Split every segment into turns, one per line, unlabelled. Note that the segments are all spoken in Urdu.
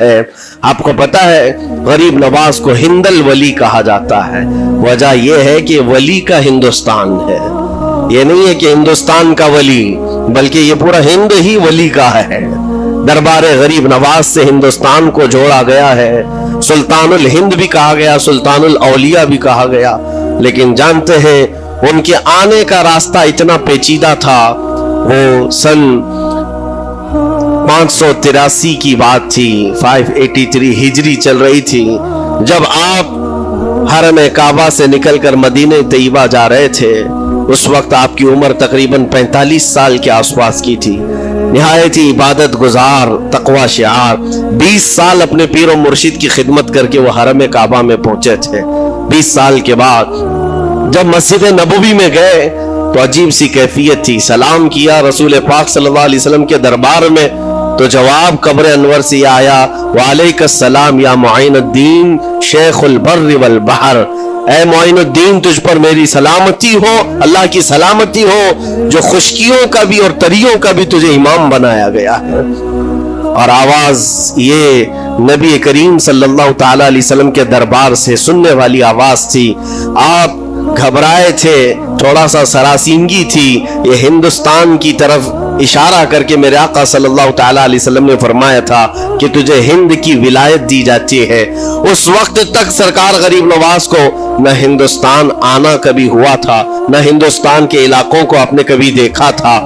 ہے. آپ کو پتا ہے غریب نواز کو ہندل ولی کہا جاتا ہے. وجہ یہ ہے کہ ولی کا ہندوستان ہے. یہ نہیں ہے کہ ہندوستان کا ولی، بلکہ یہ پورا ہند ہی ولی کا ہے. دربار غریب نواز سے ہندوستان کو جوڑا گیا ہے. سلطان الہند بھی کہا گیا، سلطان الاولیاء بھی کہا گیا. لیکن جانتے ہیں ان کے آنے کا راستہ اتنا پیچیدہ تھا. وہ سن 583 کی بات تھی، 583 ہجری چل رہی تھی، جب آپ حرم کعبہ سے نکل کر مدینہ طیبہ جا رہے تھے. اس وقت آپ کی عمر تقریباً 45 سال کے آس پاس کی تھی. نہایت ہی عبادت گزار، تقوی شعار. 20 سال اپنے پیر و مرشد کی خدمت کر کے وہ حرم کعبہ میں پہنچے تھے. 20 سال کے بعد جب مسجد نبوی میں گئے تو عجیب سی کیفیت تھی. سلام کیا رسول پاک صلی اللہ علیہ وسلم کے دربار میں تو جواب قبر انور سے آیا، وعلیک السلام یا معین الدین شیخ البر والبحر. اے معین الدین، تجھ پر میری سلامتی ہو، اللہ کی سلامتی ہو جو خشکیوں کا بھی اور تریوں کا بھی تجھے امام بنایا گیا ہے. اور آواز یہ نبی کریم صلی اللہ تعالی علیہ وسلم کے دربار سے سننے والی آواز تھی. آپ گھبرائے تھے، تھوڑا سا سراسیمگی تھی. یہ ہندوستان کی طرف اشارہ کر کے میرے آقا صلی اللہ تعالی علیہ وسلم نے فرمایا تھا کہ تجھے ہند کی ولایت دی جاتی ہے. اس وقت تک سرکار غریب نواز کو نہ ہندوستان آنا کبھی ہوا تھا، نہ ہندوستان کے علاقوں کو آپ نے کبھی دیکھا تھا،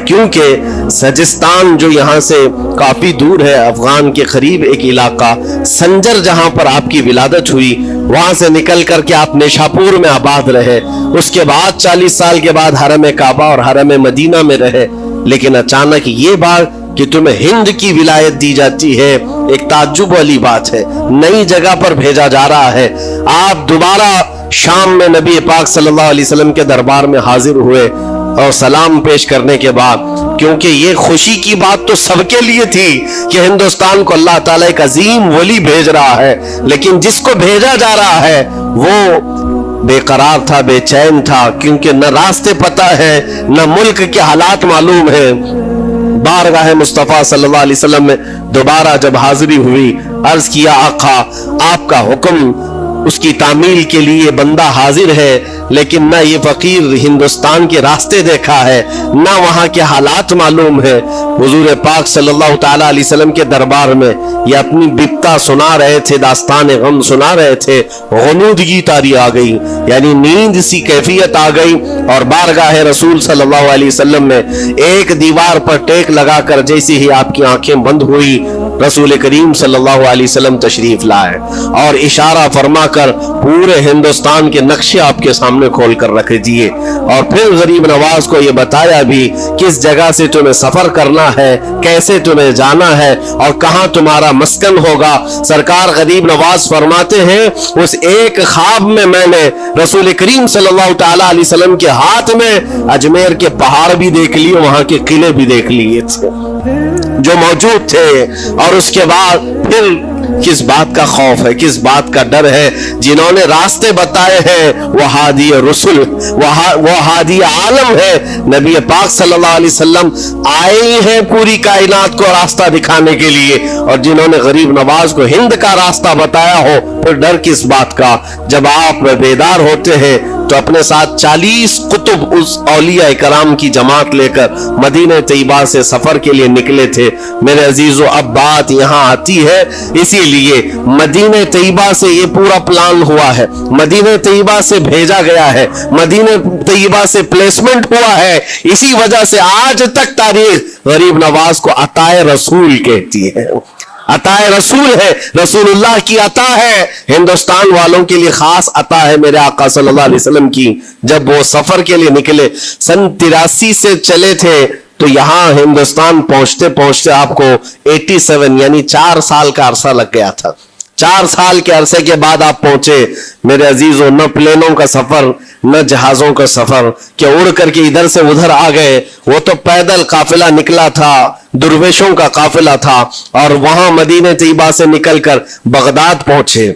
کیونکہ سجستان جو یہاں سے کافی دور ہے، افغان کے قریب ایک علاقہ سنجر جہاں پر آپ کی ولادت ہوئی، وہاں سے نکل کر کے آپ نیشاپور میں آباد رہے. اس کے بعد 40 سال کے بعد حرم کعبہ اور حرم مدینہ میں رہے. لیکن اچانک یہ بات کہ تمہیں ہند کی ولایت دی جاتی ہے، ایک تعجب والی بات ہے. نئی جگہ پر بھیجا جا رہا ہے. آپ دوبارہ شام میں نبی پاک صلی اللہ علیہ وسلم کے دربار میں حاضر ہوئے اور سلام پیش کرنے کے بعد، کیونکہ یہ خوشی کی بات تو سب کے لیے تھی کہ ہندوستان کو اللہ تعالیٰ ایک عظیم ولی بھیج رہا ہے، لیکن جس کو بھیجا جا رہا ہے وہ بے قرار تھا، بے چین تھا، کیونکہ نہ راستے پتہ ہے، نہ ملک کے حالات معلوم ہے. بارگاہ مصطفیٰ صلی اللہ علیہ وسلم میں دوبارہ جب حاضری ہوئی، عرض کیا آقا آپ کا حکم، اس کی تعمیل کے لیے بندہ حاضر ہے، لیکن نہ یہ فقیر ہندوستان کے راستے دیکھا ہے، نہ وہاں کے حالات معلوم ہے. حضور پاک صلی اللہ تعالی علیہ وسلم کے دربار میں یہ اپنی بپتا سنا رہے تھے، داستان غم سنا رہے تھے. غنودگی طاری آ گئی، یعنی نیند سی کیفیت آ گئی، اور بارگاہ رسول صلی اللہ علیہ وسلم میں ایک دیوار پر ٹیک لگا کر جیسے ہی آپ کی آنکھیں بند ہوئی، رسول کریم صلی اللہ علیہ وسلم تشریف لائے اور اشارہ فرما کر پورے ہندوستان کے نقشے آپ کے سامنے کھول کر رکھ دیے. اور پھر غریب نواز کو یہ بتایا بھی کس جگہ سے تمہیں سفر کرنا ہے، کیسے تمہیں جانا ہے اور کہاں تمہارا مسکن ہوگا. سرکار غریب نواز فرماتے ہیں اس ایک خواب میں میں نے رسول کریم صلی اللہ تعالی علیہ وسلم کے ہاتھ میں اجمیر کے پہاڑ بھی دیکھ لیے، وہاں کے قلعے بھی دیکھ لیے تھے جو موجود تھے. اور اس کے بعد پھر کس بات کا خوف ہے، کس بات کا ڈر ہے؟ جنہوں نے راستے بتائے ہیں وہ ہادی رسول، وہ ہادی عالم ہے. نبی پاک صلی اللہ علیہ وسلم آئے ہیں پوری کائنات کو راستہ دکھانے کے لیے، اور جنہوں نے غریب نواز کو ہند کا راستہ بتایا ہو، پھر ڈر کس بات کا؟ جب آپ بیدار ہوتے ہیں تو اپنے ساتھ 40 قطب اس اولیاء کرام کی جماعت لے کر مدینہ طیبہ سے سفر کے لیے نکلے تھے. میرے عزیزو، اب بات یہاں آتی ہے، اسی لیے مدینہ طیبہ سے یہ پورا پلان ہوا ہے، مدینہ طیبہ سے بھیجا گیا ہے، مدینہ طیبہ سے پلیسمنٹ ہوا ہے. اسی وجہ سے آج تک تاریخ غریب نواز کو عطائے رسول کہتی ہے. عطائے رسول ہے، رسول اللہ کی عطا ہے، ہندوستان والوں کے لیے خاص عطا ہے میرے آقا صلی اللہ علیہ وسلم کی. جب وہ سفر کے لیے نکلے، سن 83 سے چلے تھے، تو یہاں ہندوستان پہنچتے پہنچتے آپ کو 87 یعنی 4 سال کا عرصہ لگ گیا تھا. 4 سال کے عرصے کے بعد آپ پہنچے. میرے عزیزوں، نہ پلینوں کا سفر، نہ جہازوں کا سفر کہ اڑ کر کے ادھر سے ادھر آ گئے. وہ تو پیدل قافلہ نکلا تھا، درویشوں کا قافلہ تھا، اور وہاں مدینہ طیبہ سے نکل کر بغداد پہنچے.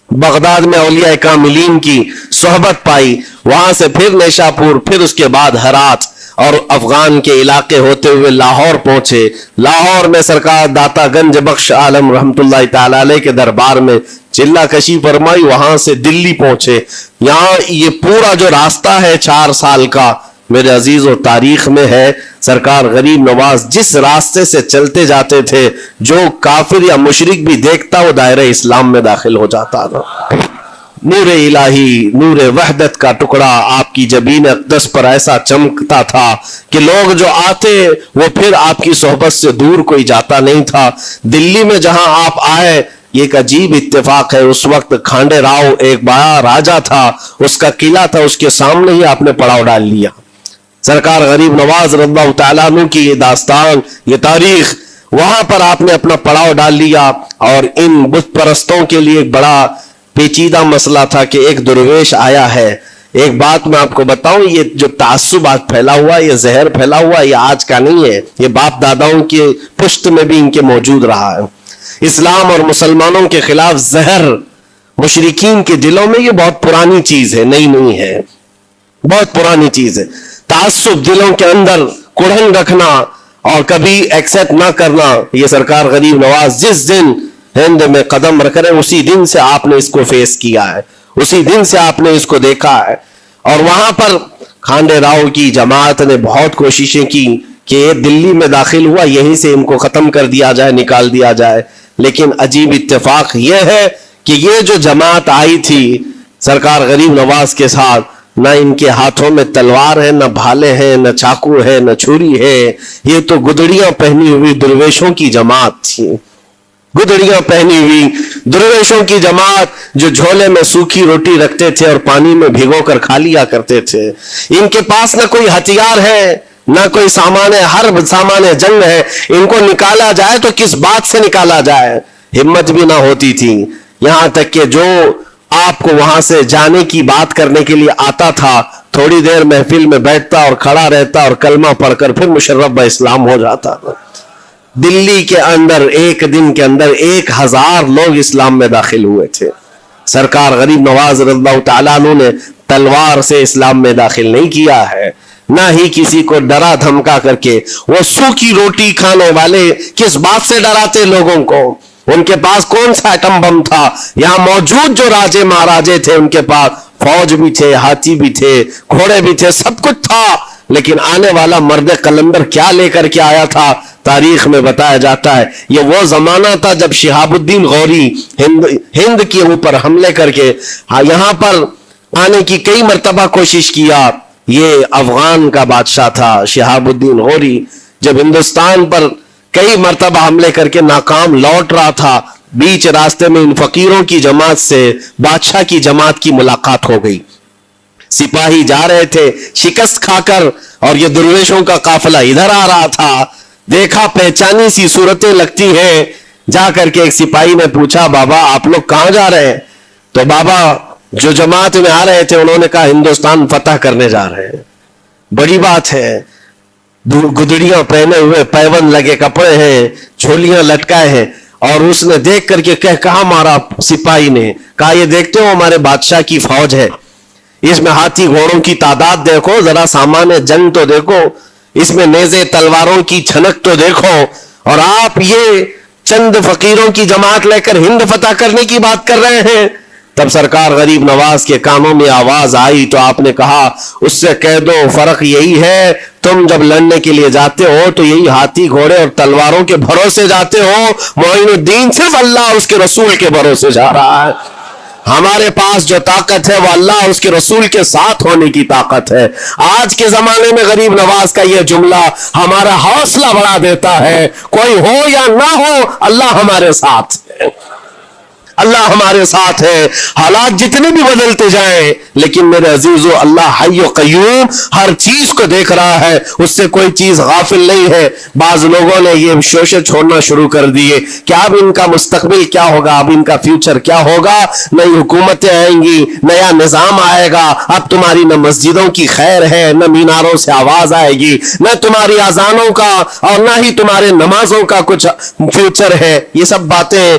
بغداد میں اولیاء کاملین کی صحبت پائی، وہاں سے پھر نیشاپور، پھر اس کے بعد ہرات، اور افغان کے علاقے ہوتے ہوئے لاہور پہنچے. لاہور میں سرکار داتا گنج بخش عالم رحمت اللہ تعالی علیہ کے دربار میں چلہ کشی فرمائی. وہاں سے دلی پہنچے. یہاں یہ پورا جو راستہ ہے 4 سال کا میرے عزیز و تاریخ میں ہے. سرکار غریب نواز جس راستے سے چلتے جاتے تھے جو کافر یا مشرک بھی دیکھتا وہ دائرہ اسلام میں داخل ہو جاتا تھا. نور الہی، نور وحدت کا ٹکڑا آپ کی جبین اقدس پر ایسا چمکتا تھا کہ لوگ جو آتے وہ پھر آپ کی صحبت سے دور کوئی جاتا نہیں تھا. دلی میں جہاں آپ آئے یہ ایک عجیب اتفاق ہے. اس وقت کھانڈے راؤ ایک بڑا راجا تھا، اس کا قلعہ تھا، اس کے سامنے ہی آپ نے پڑاؤ ڈال لیا. سرکار غریب نواز رضی اللہ تعالیٰ عنہ کی یہ داستان، یہ تاریخ، وہاں پر آپ نے اپنا پڑاؤ ڈال لیا. اور ان بت پرستوں کے لیے ایک بڑا پیچیدہ مسئلہ تھا کہ ایک درویش آیا ہے. ایک بات میں آپ کو بتاؤں، یہ جو تعصب آج پھیلا ہوا، یہ زہر پھیلا ہوا، یہ آج کا نہیں ہے، یہ باپ داداؤں کے پشت میں بھی ان کے موجود رہا ہے. اسلام اور مسلمانوں کے خلاف زہر مشرکین کے دلوں میں یہ بہت پرانی چیز ہے، نئی نہیں ہے، بہت پرانی چیز ہے. تعصب دلوں کے اندر کڑھن رکھنا اور کبھی ایکسپٹ نہ کرنا، یہ سرکار غریب نواز جس دن ہند میں قدم رکھ رہے اسی دن سے آپ نے اس کو فیس کیا ہے، اسی دن سے آپ نے اس کو دیکھا ہے. اور وہاں پر کھانڈے راؤ کی جماعت نے بہت کوششیں کی کہ یہ دلی میں داخل ہوا، یہیں سے ان کو ختم کر دیا جائے، نکال دیا جائے. لیکن عجیب اتفاق یہ ہے کہ یہ جو جماعت آئی تھی سرکار غریب نواز کے ساتھ، نہ ان کے ہاتھوں میں تلوار ہے، نہ بھالے ہیں، نہ چاقو ہے، نہ چھری ہے. یہ تو گدڑیاں پہنی ہوئی درویشوں کی جماعت تھی، گدڑیاں پہنی ہوئی درویشوں کی جماعت جو جھولے میں سوکھی روٹی رکھتے تھے اور پانی میں بھگو کر کھا لیا کرتے تھے. ان کے پاس نہ کوئی ہتھیار ہے، نہ کوئی سامان ہے، ہر سامان جنگ ہے. ان کو نکالا جائے تو کس بات سے نکالا جائے، ہمت بھی نہ ہوتی تھی. یہاں تک کہ جو آپ کو وہاں سے جانے کی بات کرنے کے لیے آتا تھا، تھوڑی دیر محفل میں بیٹھتا اور کھڑا رہتا اور کلمہ پڑھ کر پھر مشرف با اسلام ہو جاتا. دلی کے اندر ایک دن کے اندر 1000 لوگ اسلام میں داخل ہوئے تھے. سرکار غریب نواز رضی اللہ تعالیٰ عنہ نے تلوار سے اسلام میں داخل نہیں کیا ہے، نہ ہی کسی کو ڈرا دھمکا کر کے. وہ سوکھی روٹی کھانے والے کس بات سے ڈراتے لوگوں کو؟ ان کے پاس کون سا ایٹم بم تھا؟ یہاں موجود جو راجے مہاراجے تھے ان کے پاس فوج بھی تھے، ہاتھی بھی تھے، گھوڑے بھی تھے، سب کچھ تھا. لیکن آنے والا مرد قلندر کیا لے کر کے آیا تھا؟ تاریخ میں بتایا جاتا ہے یہ وہ زمانہ تھا جب شہاب الدین غوری ہند کے اوپر حملے کر کے یہاں پر آنے کی کئی مرتبہ کوشش کیا. یہ افغان کا بادشاہ تھا شہاب الدین غوری، جب ہندوستان پر کئی مرتبہ حملے کر کے ناکام لوٹ رہا تھا، بیچ راستے میں ان فقیروں کی جماعت سے بادشاہ کی جماعت کی ملاقات ہو گئی. سپاہی جا رہے تھے شکست کھا کر اور یہ درویشوں کا قافلہ ادھر آ رہا تھا. دیکھا پہچانی سی صورتیں لگتی ہیں. جا کر کے ایک سپاہی نے پوچھا بابا آپ لوگ کہاں جا رہے ہیں؟ تو بابا جو جماعت میں آ رہے تھے انہوں نے کہا ہندوستان فتح کرنے جا رہے ہیں. بڑی بات ہے، گدڑیاں پہنے ہوئے، پیون لگے کپڑے ہیں، جھولیاں لٹکائے ہیں. اور اس نے دیکھ کر کے کہا مارا سپاہی نے کہا یہ دیکھتے ہو ہمارے بادشاہ کی فوج ہے، اس میں ہاتھی گھوڑوں کی تعداد دیکھو، ذرا سامان جنگ تو دیکھو، اس میں نیزے تلواروں کی چھنک تو دیکھو، اور آپ یہ چند فقیروں کی جماعت لے کر ہند فتح کرنے کی بات کر رہے ہیں. تب سرکار غریب نواز کے کانوں میں آواز آئی تو آپ نے کہا اس سے کہہ دو فرق یہی ہے، تم جب لڑنے کے لیے جاتے ہو تو یہی ہاتھی گھوڑے اور تلواروں کے بھروسے جاتے ہو، معین الدین صرف اللہ اور اس کے رسول کے بھروسے جا رہا ہے. ہمارے پاس جو طاقت ہے وہ اللہ اور اس کے رسول کے ساتھ ہونے کی طاقت ہے. آج کے زمانے میں غریب نواز کا یہ جملہ ہمارا حوصلہ بڑھا دیتا ہے. کوئی ہو یا نہ ہو اللہ ہمارے ساتھ ہے، اللہ ہمارے ساتھ ہے. حالات جتنے بھی بدلتے جائیں لیکن میرے عزیزو اللہ حی و قیوم ہر چیز کو دیکھ رہا ہے، اس سے کوئی چیز غافل نہیں ہے. بعض لوگوں نے یہ شوشے چھوڑنا شروع کر دیے کہ اب ان کا مستقبل کیا ہوگا، اب ان کا فیوچر کیا ہوگا، نئی حکومتیں آئیں گی، نیا نظام آئے گا، اب تمہاری نہ مسجدوں کی خیر ہے، نہ میناروں سے آواز آئے گی، نہ تمہاری اذانوں کا اور نہ ہی تمہارے نمازوں کا کچھ فیوچر ہے. یہ سب باتیں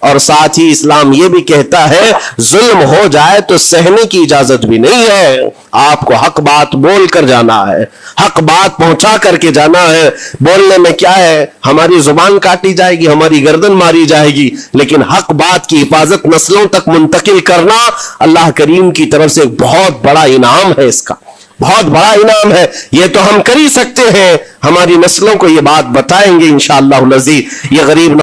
اور ساتھ ہی اسلام یہ بھی کہتا ہے ظلم ہو جائے تو سہنے کی اجازت بھی نہیں ہے، آپ کو حق بات بول کر جانا ہے، حق بات پہنچا کر کے جانا ہے۔ بولنے میں کیا ہے، ہماری زبان کاٹی جائے گی، ہماری گردن ماری جائے گی، لیکن حق بات کی حفاظت نسلوں تک منتقل کرنا اللہ کریم کی طرف سے بہت بڑا انعام ہے، اس کا بہت بڑا انعام ہے۔ یہ تو ہم کر ہی سکتے ہیں، ہماری نسلوں کو یہ بات بتائیں گے انشاءاللہ العزیز۔ یہ غریب